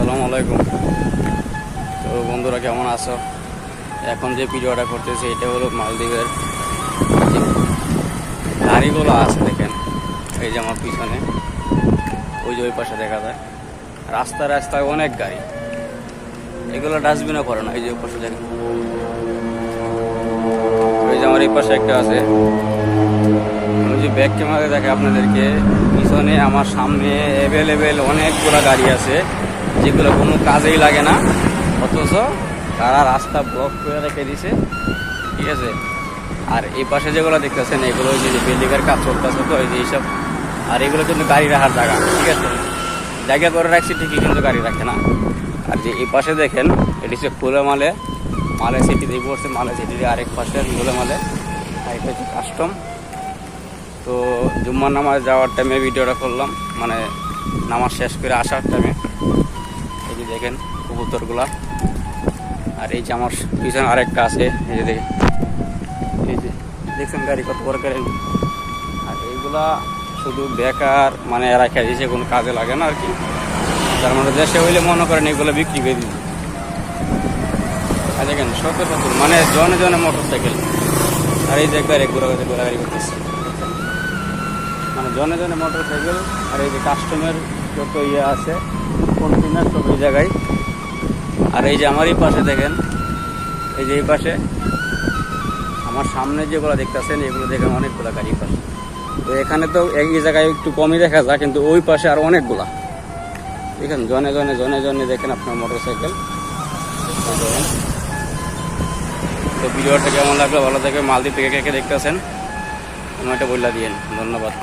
আসসালামু আলাইকুম। তো বন্ধুরা কেমন আছো? এখন যে ভিডিওটা করতেছি এটা হলো মালদ্বীপের যে গাড়িগুলো আছে দেখেন, এই যে আমার পিছনে ওই যে ওই পাশে দেখা যায় রাস্তায় অনেক গাড়ি, এগুলো ডাস্টবিনও করে না। এই যে ওই পাশে দেখেন, ওই যে আমার এই পাশে একটা আছে। আমি যে ব্যাক ক্যামেরা দেখে আপনাদেরকে, পিছনে আমার সামনে অ্যাভেলেবেল অনেকগুলো গাড়ি আছে যেগুলো কোনো কাজেই লাগে না, অথচ তারা রাস্তা ব্লক করে রেখে দিছে, ঠিক আছে। আর এই পাশে যেগুলো দেখতেছেন এগুলো ওই যে বিল্ডিংয়ের কাজ চলতেছে, তো এই যে এইসব। আর এগুলো কিন্তু গাড়ি রাখার জায়গা, ঠিক আছে, জায়গা করে রাখছি ঠিকই, কিন্তু গাড়ি রাখে না। আর যে এই পাশে দেখেন এটি হচ্ছে ফুলেমালে সিটি দিয়ে পড়ছে, সিটির আরেক পাশে ফুলেমালে, আর এটা হচ্ছে কাস্টম। তো জুম্মার নামাজ যাওয়ার টাইমে ভিডিওটা করলাম, মানে নামাজ শেষ করে আসার টাইমে। এই যে দেখেন কবুতরগুলা। আর এই যে আমার পিছনে আরেকটা আছে, এই যে দেখেন, এই যে দেখছেন গাড়ি কত বড় করেন। আর এইগুলা শুধু বেকার, মানে রাখা দিয়েছে, কোনো কাজে লাগে না আর কি। তার মানে দেশে হইলে মনে করেন এগুলো বিক্রি করে দিবে। আর দেখেন শত মানে জনে মোটর সাইকেল। আর এই যে গাড়ি ঘোরাঘুরি করতেছে, মানে জনে মোটর সাইকেল। আর এই যে কাস্টমের যত ইয়ে আছে কন্টেনার সব এই জায়গায়। আর এই যে আমার এই পাশে দেখেন, এই যে এই পাশে আমার সামনে যেগুলো দেখতেছেন এগুলো দেখেন অনেকগুলো গাড়ি পাশে। তো এখানে তো এই জায়গায় একটু কমই দেখা যায়, কিন্তু ওই পাশে আর অনেকগুলা দেখেন জনে দেখেন আপনার মোটর সাইকেল। তো ভিডিওটা কেমন লাগলো ভালো থাকে, মালদ্বীপ থেকে কে দেখতেছেন এটা বললা দিয়েন। ধন্যবাদ।